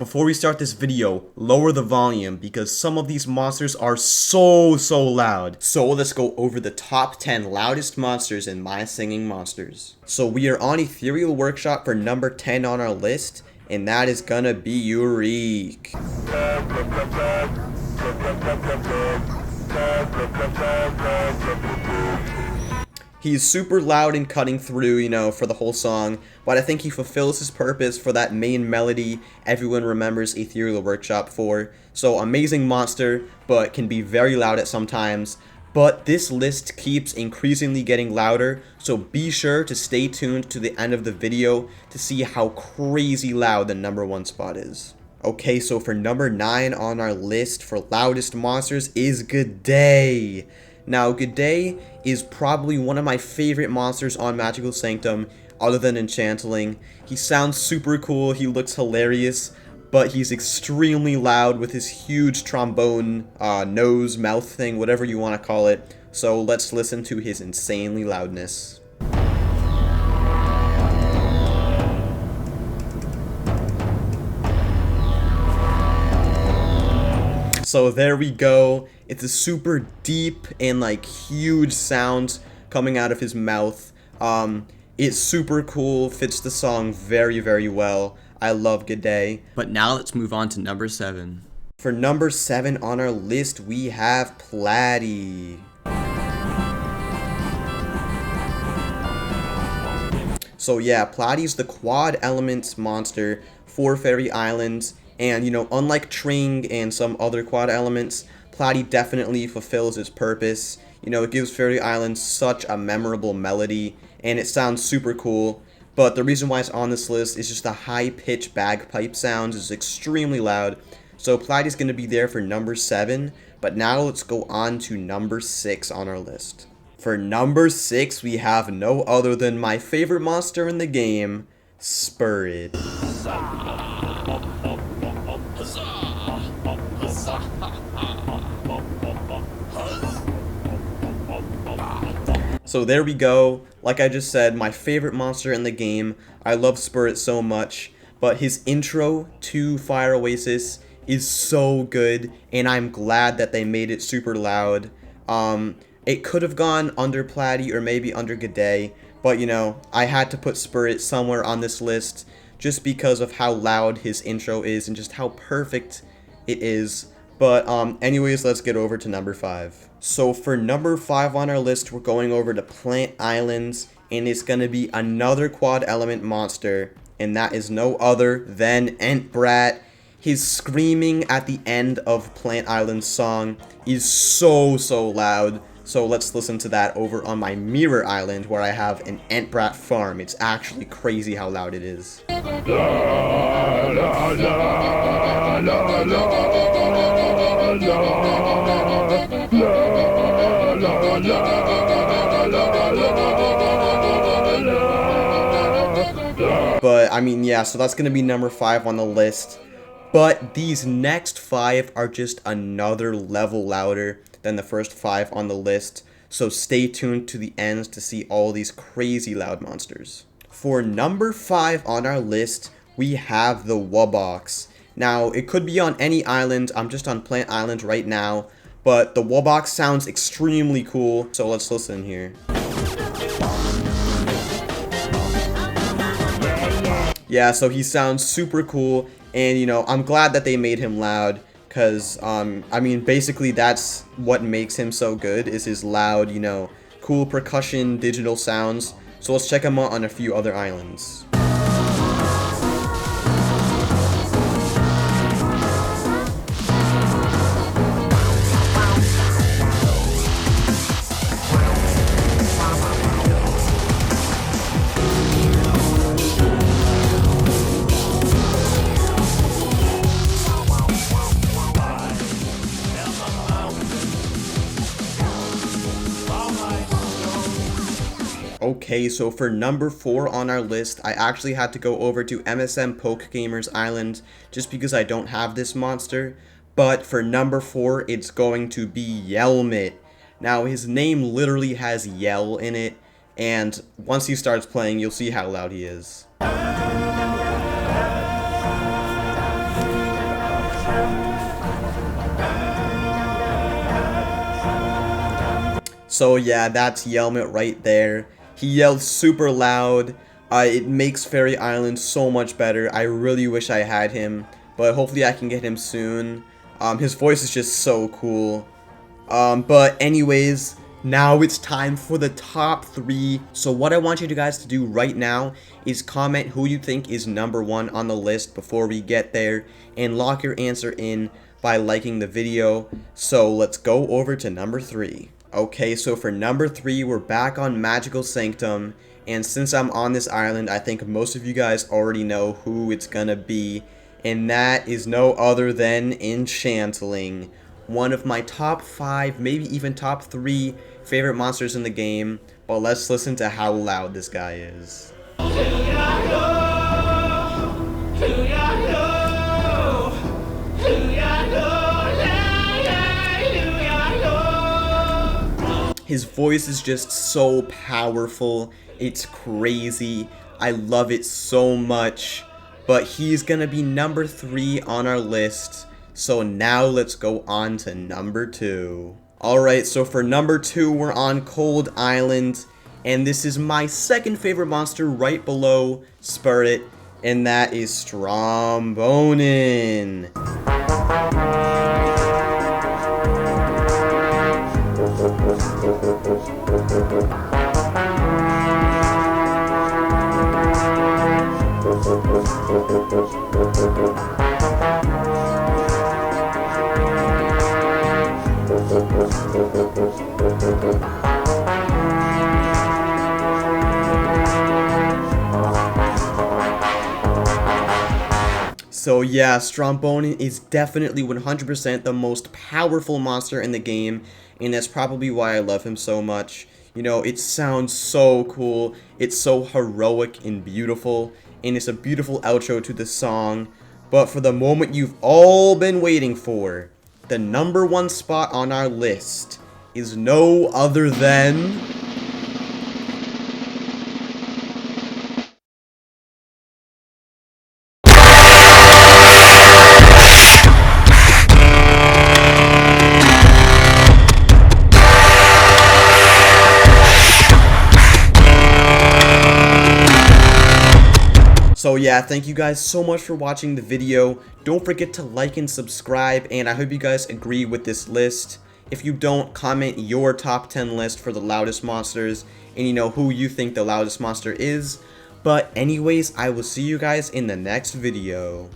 Before we start this video, lower the volume because some of these monsters are so loud. So let's go over the top 10 loudest monsters in My Singing Monsters. So we are on Ethereal Workshop for number 10 on our list, and that is gonna be Eureka. He's super loud and cutting through, for the whole song, but I think he fulfills his purpose for that main melody everyone remembers Ethereal Workshop for. So amazing monster, but can be very loud at some times. But this list keeps increasingly getting louder, so be sure to stay tuned to the end of the video to see how crazy loud the number 1 spot is. Okay, so for number 9 on our list for loudest monsters is G'day. Now, G'day is probably one of my favorite monsters on Magical Sanctum, other than Enchantling. He sounds super cool, he looks hilarious, but he's extremely loud with his huge trombone, nose, mouth thing, whatever you want to call it. So let's listen to his insanely loudness. So there we go. It's a super deep and huge sound coming out of his mouth. It's super cool, fits the song very well. I love G'day. But now let's move on to number 7. For number 7 on our list, we have Platy. So yeah, Platy's the quad elements monster for Fairy Islands. And, unlike Tring and some other quad elements, Platy definitely fulfills its purpose. It gives Fairy Islands such a memorable melody, and it sounds super cool. But the reason why it's on this list is just the high-pitched bagpipe sounds is extremely loud. So Platy's going to be there for number 7, but now let's go on to number 6 on our list. For number 6, we have no other than my favorite monster in the game, Spirit. So there we go. Like I just said, my favorite monster in the game. I love Spirit so much, but his intro to Fire Oasis is so good, and I'm glad that they made it super loud. It could have gone under Platy or maybe under G'day, but I had to put Spirit somewhere on this list just because of how loud his intro is and just how perfect it is. But anyways, let's get over to number 5. So for number 5 on our list, we're going over to Plant Islands, and it's going to be another quad element monster, and that is no other than Entbrat. His screaming at the end of Plant Island's song is so loud. So let's listen to that over on my Mirror Island, where I have an Entbrat farm. It's actually crazy how loud it is. But I mean, yeah, so that's gonna be number 5 on the list. But these next 5 are just another level louder than the first 5 on the list. So stay tuned to the ends to see all these crazy loud monsters. For number 5 on our list, we have the Wubbox. Now, it could be on any island. I'm just on Plant Island right now. But the Wubbox sounds extremely cool. So let's listen here. Yeah, so he sounds super cool. And, I'm glad that they made him loud. Because, I mean, basically that's what makes him so good, is his loud, cool percussion, digital sounds. So let's check him out on a few other islands. Okay, so for number 4 on our list, I actually had to go over to MSM Poke Gamer's Island just because I don't have this monster. But for number 4, it's going to be Yelmit. Now, his name literally has yell in it, and once he starts playing, you'll see how loud he is. So yeah, that's Yelmet right there. He yelled super loud. It makes Fairy Island so much better. I really wish I had him, but hopefully I can get him soon. His voice is just so cool. But anyways, now it's time for the top 3. So what I want you guys to do right now is comment who you think is number 1 on the list before we get there, and lock your answer in by liking the video. So let's go over to number 3. Okay, so for number 3, we're back on Magical Sanctum, and since I'm on this island, I think most of you guys already know who it's gonna be, and that is no other than Enchantling. One of my top 5, maybe even top 3 favorite monsters in the game, but let's listen to how loud this guy is. His voice is just so powerful, it's crazy, I love it so much, but he's gonna be number 3 on our list. So now let's go on to number 2. Alright, so for number 2, we're on Cold Island, and this is my second favorite monster right below Spirit, and that is Strombonin. So yeah, Strombonin is definitely 100% the most powerful monster in the game, and that's probably why I love him so much. You know, it sounds so cool, it's so heroic and beautiful, and it's a beautiful outro to the song. But for the moment you've all been waiting for, the number 1 spot on our list is no other than... So yeah, thank you guys so much for watching the video. Don't forget to like and subscribe, and I hope you guys agree with this list. If you don't, comment your top 10 list for the loudest monsters, and you know who you think the loudest monster is. But anyways, I will see you guys in the next video.